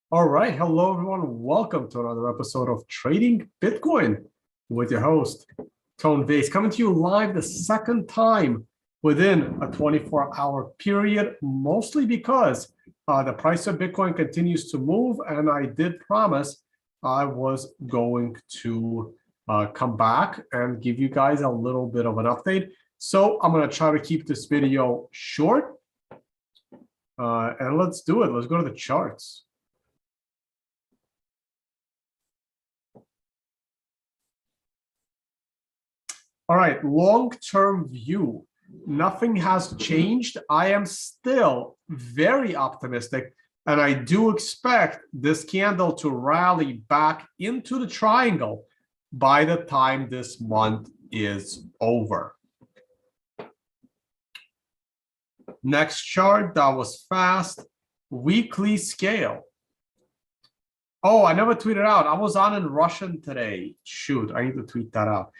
All right. Hello, everyone. Welcome to another episode of Trading Bitcoin with your host, Tone Vays, coming to you live the second time within a 24-hour period, mostly because the price of Bitcoin continues to move. And I did promise I was going to come back and give you guys a little bit of an update. So I'm going to try to keep this video short. And let's do it. Let's go to the charts. All right, long-term view. Nothing has changed. I am still very optimistic, and I do expect this candle to rally back into the triangle by the time this month is over. Next chart, that was fast. Weekly scale. Oh, I never tweeted out. I was on in Russian today. Shoot, I need to tweet that out.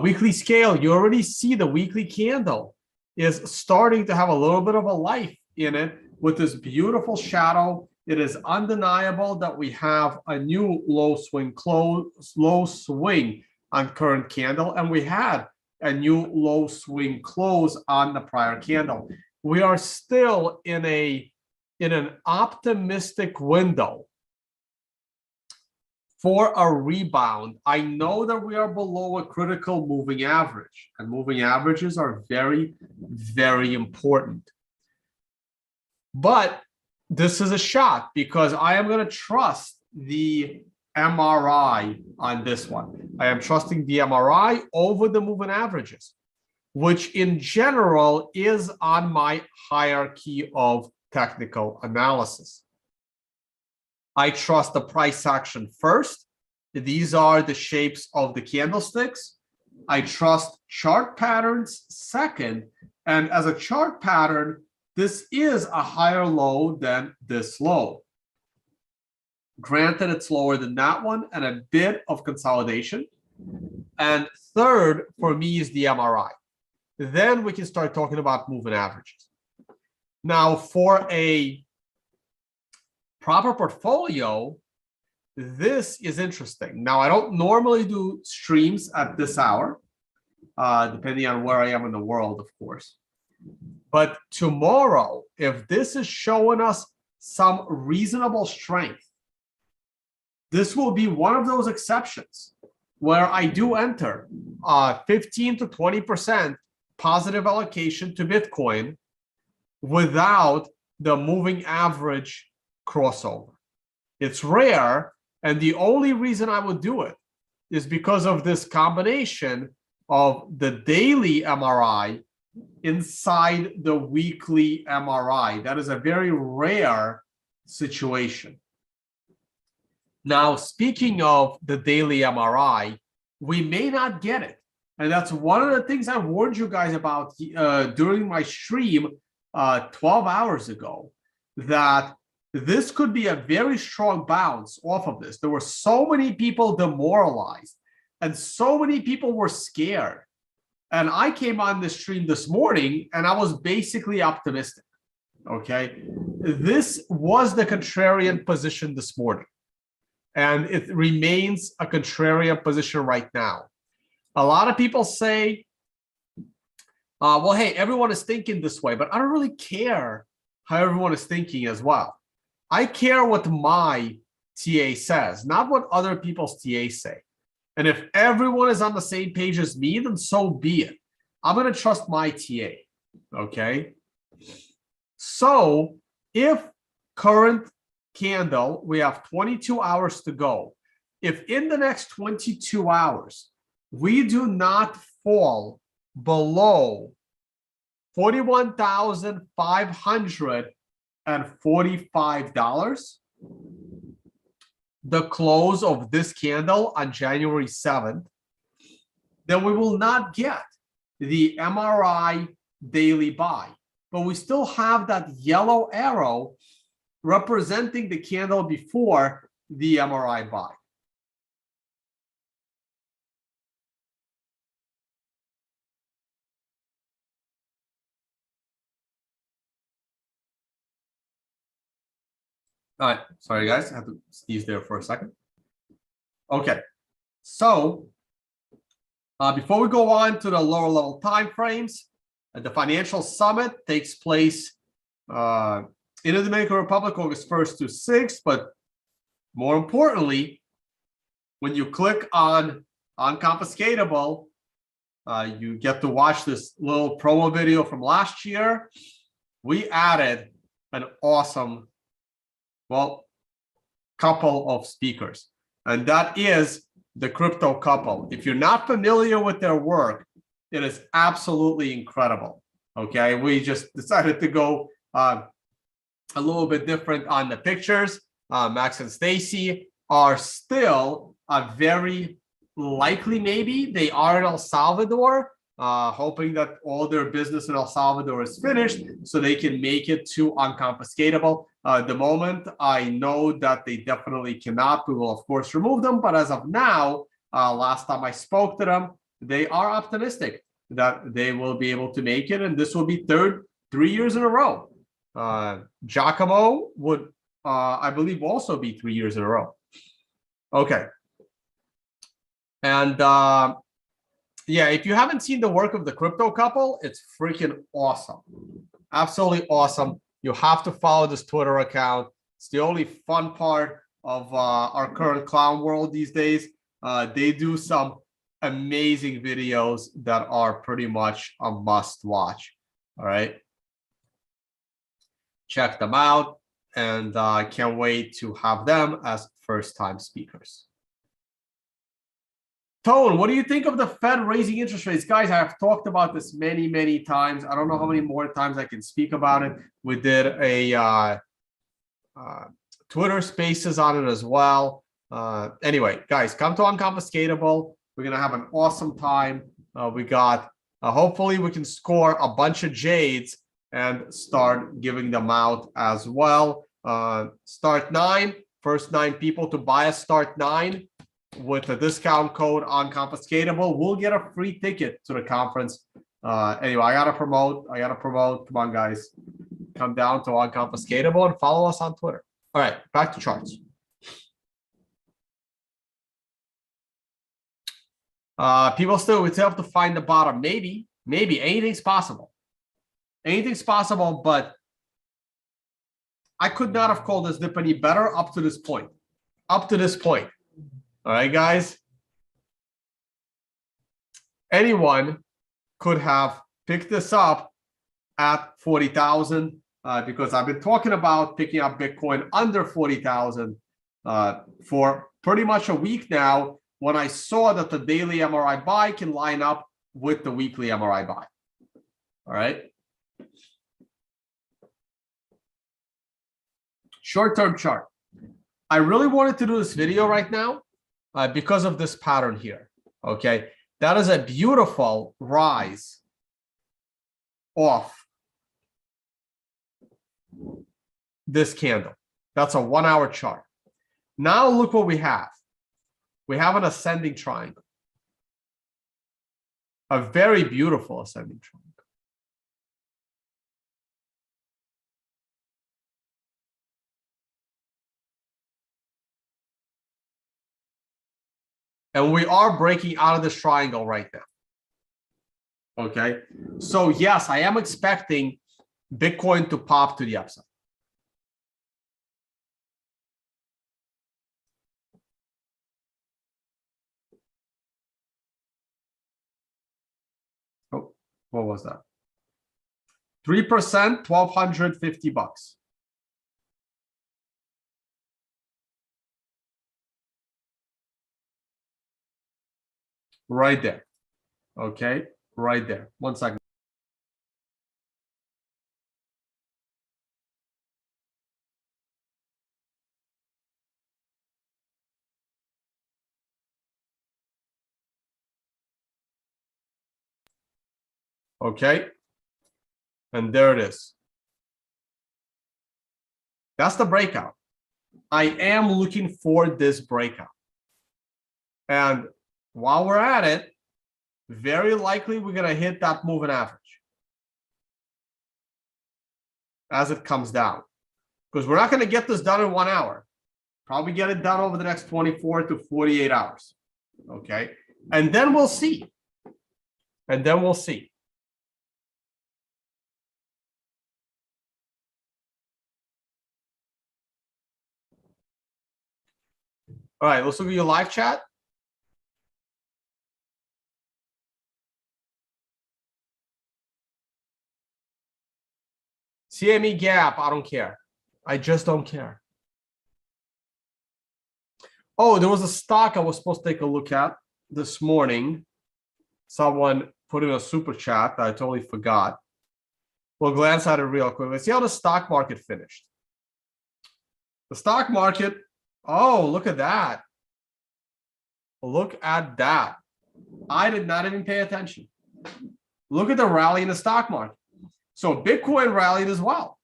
Weekly scale, you already see the weekly candle is starting to have a little bit of a life in it with this beautiful shadow. It is undeniable that we have a new low swing on current candle, and we had a new low swing close on the prior candle. We are still in an optimistic window for a rebound. I know that we are below a critical moving average, and moving averages are very, very important. But this is a shot because I am going to trust the MRI on this one. I am trusting the MRI over the moving averages, which in general is on my hierarchy of technical analysis. I trust the price action first. These are the shapes of the candlesticks. I trust chart patterns second. And as a chart pattern, this is a higher low than this low. Granted, it's lower than that one and a bit of consolidation. And third, for me, is the MRI. Then we can start talking about moving averages. Now, for a proper portfolio, this is interesting. Now, I don't normally do streams at this hour, depending on where I am in the world, of course. But tomorrow, if this is showing us some reasonable strength, this will be one of those exceptions where I do enter 15 to 20% positive allocation to Bitcoin without the moving average crossover. It's rare, and the only reason I would do it is because of this combination of the daily MRI inside the weekly MRI. That is a very rare situation. Now, speaking of the daily MRI, we may not get it. And that's one of the things I warned you guys about during my stream 12 hours ago, that this could be a very strong bounce off of this. There were so many people demoralized and so many people were scared. And I came on the stream this morning and I was basically optimistic. Okay. This was the contrarian position this morning. And it remains a contrarian position right now. A lot of people say, well, hey, everyone is thinking this way, but I don't really care how everyone is thinking as well. I care what my TA says, not what other people's TA say. And if everyone is on the same page as me, then so be it. I'm going to trust my TA, okay? So if current candle, we have 22 hours to go. If in the next 22 hours, we do not fall below 41,545, the close of this candle on January 7th, then we will not get the MRI daily buy. But we still have that yellow arrow representing the candle before the MRI buy. All right, sorry guys, I had to sneeze there for a second. Okay, so before we go on to the lower level time frames, the financial summit takes place in the Dominican Republic, August 1st to 6th. But more importantly, when you click on Unconfiscatable, you get to watch this little promo video from last year. We added an awesome, well, couple of speakers, and that is the Crypto Couple. If you're not familiar with their work, it is absolutely incredible. Okay, we just decided to go a little bit different on the pictures. Max and Stacy are still very likely, maybe they are in El Salvador, hoping that all their business in El Salvador is finished so they can make it to Unconfiscatable. The moment I know that they definitely cannot, we will of course remove them. But as of now, last time I spoke to them, they are optimistic that they will be able to make it, and this will be 3 years in a row. Giacomo would, I believe, also be 3 years in a row. Okay. And yeah, if you haven't seen the work of the Crypto Couple, it's freaking awesome. Absolutely awesome. You have to follow this Twitter account. It's the only fun part of our current clown world these days. They do some amazing videos that are pretty much a must watch. All right. Check them out, and I can't wait to have them as first-time speakers. Tone, what do you think of the Fed raising interest rates? Guys, I have talked about this many, many times. I don't know how many more times I can speak about it. We did a Twitter Spaces on it as well. Anyway, guys, come to Unconfiscatable. We're going to have an awesome time. We got, hopefully we can score a bunch of Jades and start giving them out as well. Start 9, first 9 people to buy a Start 9 with a discount code Unconfiscatable will get a free ticket to the conference. Anyway, I gotta promote. Come on, guys, come down to Unconfiscatable and follow us on Twitter. All right, back to charts. People still would have to find the bottom. Maybe anything's possible. Anything's possible, but I could not have called this dip any better up to this point. All right, guys. Anyone could have picked this up at 40,000 because I've been talking about picking up Bitcoin under 40,000 for pretty much a week now, when I saw that the daily MRI buy can line up with the weekly MRI buy. All right. Short-term chart. I really wanted to do this video right now because of this pattern here. Okay, that is a beautiful rise off this candle. That's a 1 hour chart. Now look what we have. We have an ascending triangle, a very beautiful ascending triangle. And we are breaking out of this triangle right now. Okay, so yes, I am expecting Bitcoin to pop to the upside. Oh, what was that? 3%, $1,250. Right there. Okay, right there. 1 second. Okay, and there it is. That's the breakout. I am looking for this breakout. And while we're at it, very likely we're going to hit that moving average as it comes down. because we're not going to get this done in 1 hour. Probably get it done over the next 24 to 48 hours. Okay. And then we'll see. And then we'll see. All right, let's look at your live chat. CME gap, I don't care. I just don't care. Oh, there was a stock I was supposed to take a look at this morning. Someone put in a super chat that I totally forgot. We'll glance at it real quick. Let's see how the stock market finished. The stock market, oh, look at that. Look at that. I did not even pay attention. Look at the rally in the stock market. So Bitcoin rallied as well.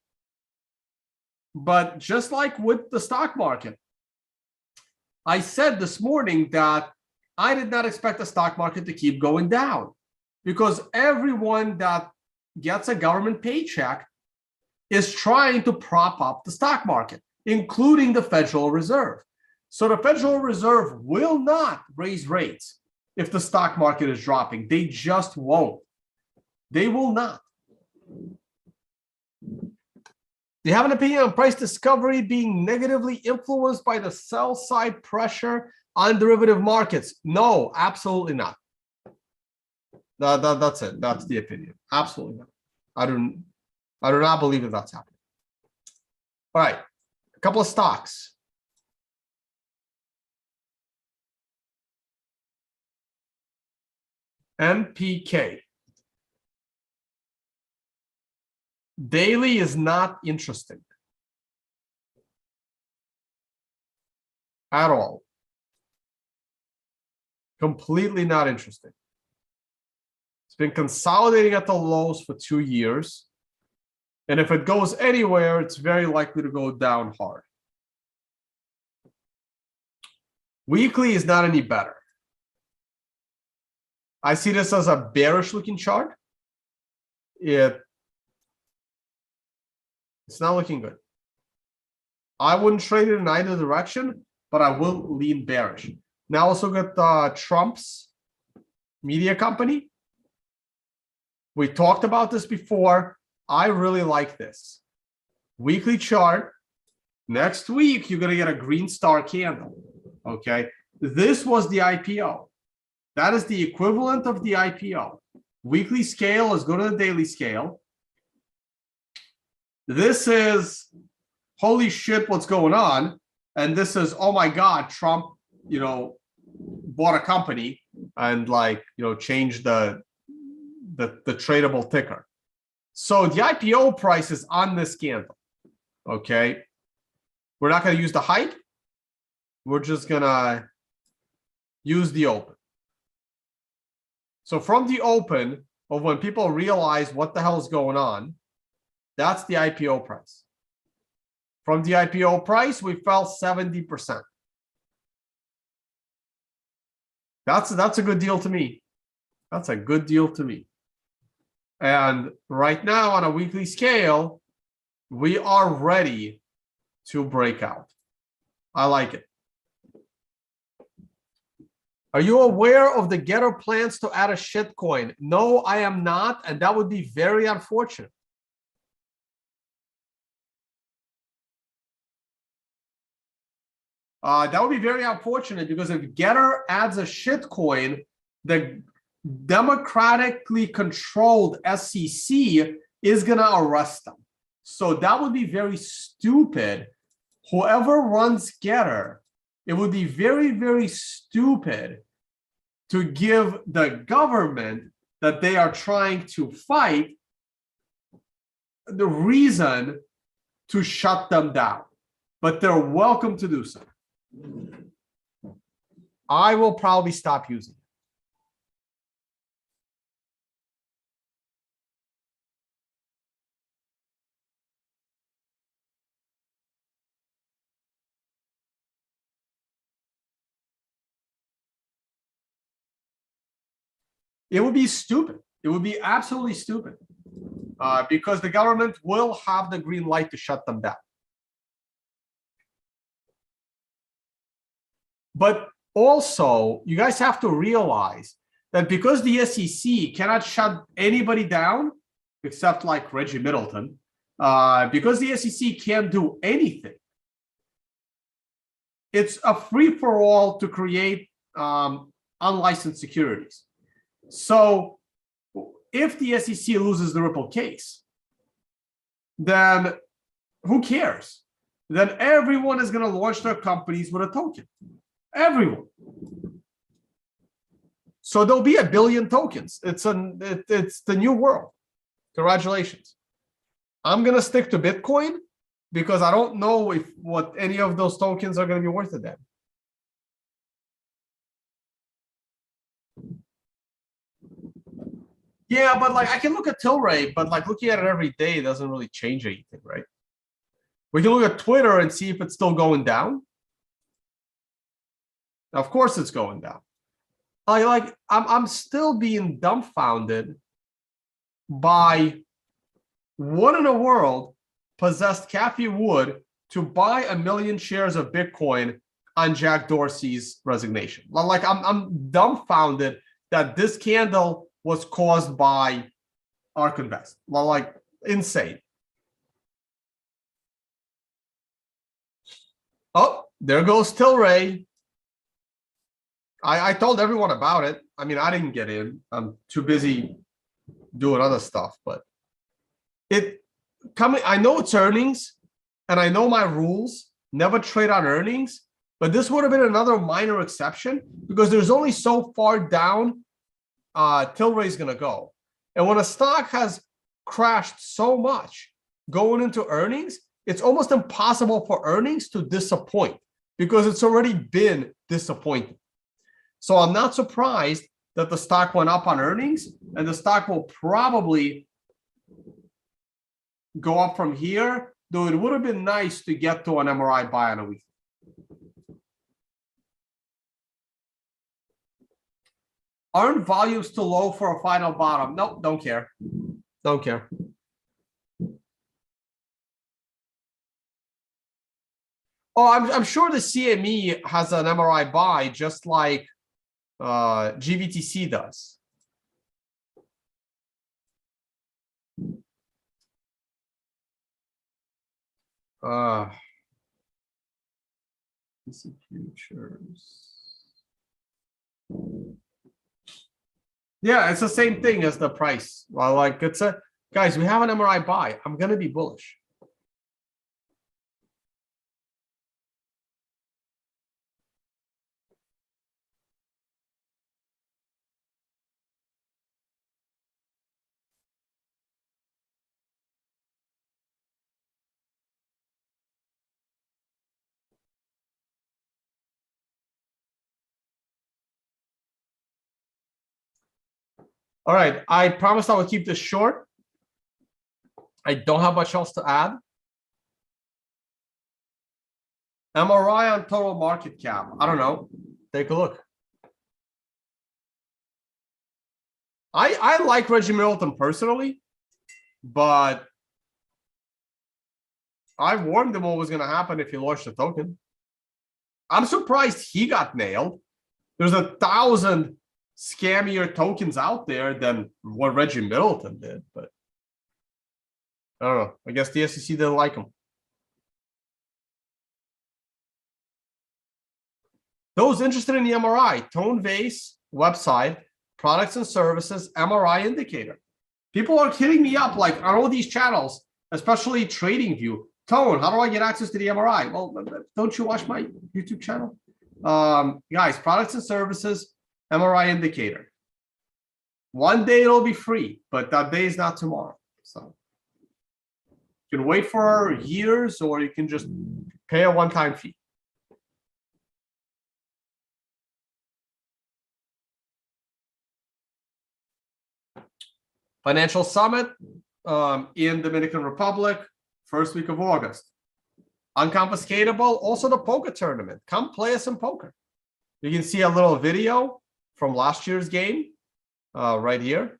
But just like with the stock market, I said this morning that I did not expect the stock market to keep going down because everyone that gets a government paycheck is trying to prop up the stock market, including the Federal Reserve. So the Federal Reserve will not raise rates if the stock market is dropping. They just won't. They will not. Do you have an opinion on price discovery being negatively influenced by the sell side pressure on derivative markets? No, absolutely not. That's it. That's the opinion. Absolutely not. I do not believe that that's happening. All right, a couple of stocks. MPK. Daily is not interesting at all. Completely not interesting. It's been consolidating at the lows for 2 years. And if it goes anywhere, it's very likely to go down hard. Weekly is not any better. I see this as a bearish looking chart. It's not looking good. I wouldn't trade it in either direction, but I will lean bearish. Now let's look at Trump's media company. We talked about this before. I really like this. Weekly chart. Next week, you're going to get a green star candle. Okay. This was the IPO. That is the equivalent of the IPO. Weekly scale is go to the daily scale. This is holy shit, what's going on? And this is, oh my God, Trump, bought a company and changed the tradable ticker. So the IPO price is on this candle. Okay. We're not going to use the hype. We're just going to use the open. So from the open of when people realize what the hell is going on, that's the IPO price. From the IPO price, we fell 70%. That's a good deal to me. That's a good deal to me. And right now on a weekly scale, we are ready to break out. I like it. Are you aware of the Getter plans to add a shitcoin? No, I am not, and that would be very unfortunate. That would be very unfortunate because if Getter adds a shitcoin, the democratically controlled SEC is going to arrest them. So that would be very stupid. Whoever runs Getter, it would be very, very stupid to give the government that they are trying to fight the reason to shut them down. But they're welcome to do so. I will probably stop using it. It would be stupid. It would be absolutely stupid because the government will have the green light to shut them down. But also, you guys have to realize that because the SEC cannot shut anybody down, except like Reggie Middleton, because the SEC can't do anything, it's a free-for-all to create unlicensed securities. So if the SEC loses the Ripple case, then who cares? Then everyone is going to launch their companies with a token. Everyone. So there'll be 1 billion tokens. It's the new world. Congratulations. I'm going to stick to Bitcoin because I don't know what any of those tokens are going to be worth to them. Yeah, but like I can look at Tilray, but like looking at it every day doesn't really change anything, right? We can look at Twitter and see if it's still going down. Of course it's going down. I'm still being dumbfounded by what in the world possessed Cathie Wood to buy 1 million shares of Bitcoin on Jack Dorsey's resignation. Like I'm dumbfounded that this candle was caused by ARK Invest. Like insane. Oh, there goes Tilray. I told everyone about it. I mean, I didn't get in. I'm too busy doing other stuff, but I know it's earnings and I know my rules, never trade on earnings, but this would have been another minor exception because there's only so far down Tilray's going to go. And when a stock has crashed so much going into earnings, it's almost impossible for earnings to disappoint because it's already been disappointing. So I'm not surprised that the stock went up on earnings, and the stock will probably go up from here, though it would have been nice to get to an MRI buy on a week. Aren't volumes too low for a final bottom? Nope, don't care. Don't care. Oh, I'm sure the CME has an MRI buy just like GBTC does. Futures. Yeah, it's the same thing as the price. Well, like it's a guys, we have an MRI buy. I'm gonna be bullish. All right, I promised I would keep this short. I don't have much else to add. MRI on total market cap. I don't know. Take a look. I like Reggie Middleton personally, but I warned him what was going to happen if he launched a token. I'm surprised he got nailed. There's 1,000 scammier tokens out there than what Reggie Middleton did, but I don't know. I guess the SEC didn't like him. Those interested in the MRI, Tone Vays website, products and services, MRI indicator. People are hitting me up like on all these channels, especially TradingView. Tone, how do I get access to the MRI? Well, don't you watch my YouTube channel? Guys, products and services, MRI indicator. One day it'll be free, but that day is not tomorrow. So you can wait for years or you can just pay a one-time fee. Financial Summit in Dominican Republic, first week of August. Unconfiscatable, also the poker tournament. Come play us some poker. You can see a little video from last year's game right here.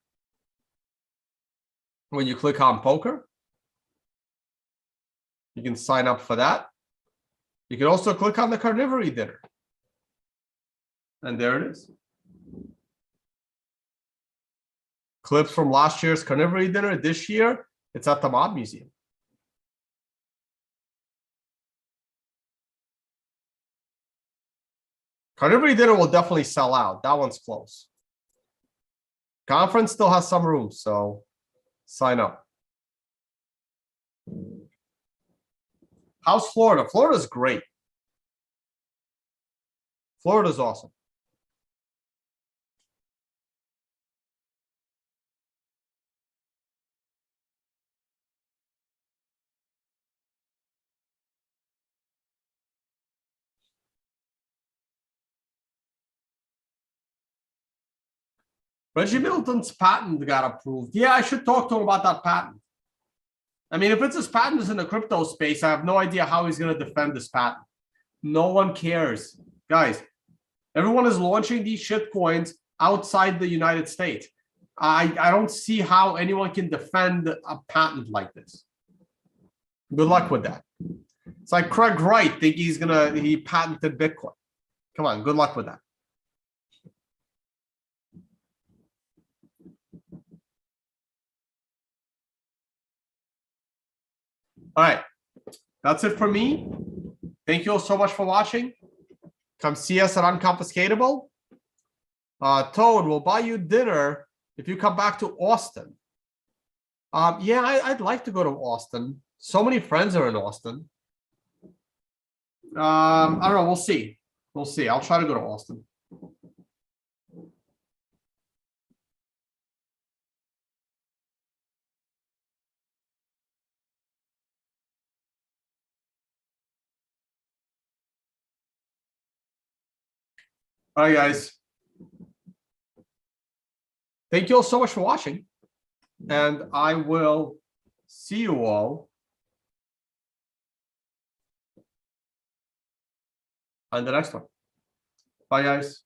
When you click on poker, you can sign up for that. You can also click on the carnivory dinner. And there it is. Clips from last year's carnivory dinner. This year, it's at the Mob Museum. Carnivory dinner will definitely sell out. That one's close. Conference still has some room, so sign up. How's Florida? Florida's great. Florida's awesome. Reggie Middleton's patent got approved. Yeah, I should talk to him about that patent. I mean, if it's his patent is in the crypto space, I have no idea how he's going to defend this patent. No one cares. Guys, everyone is launching these shit coins outside the United States. I don't see how anyone can defend a patent like this. Good luck with that. It's like Craig Wright think he patented Bitcoin. Come on, good luck with that. All right, that's it for me. Thank you all so much for watching. Come see us at Unconfiscatable. Toad, we'll buy you dinner if you come back to Austin. Yeah, I'd like to go to Austin. So many friends are in Austin. I don't know. We'll see. We'll see. I'll try to go to Austin. All right, guys. Thank you all so much for watching. And I will see you all on the next one. Bye, guys.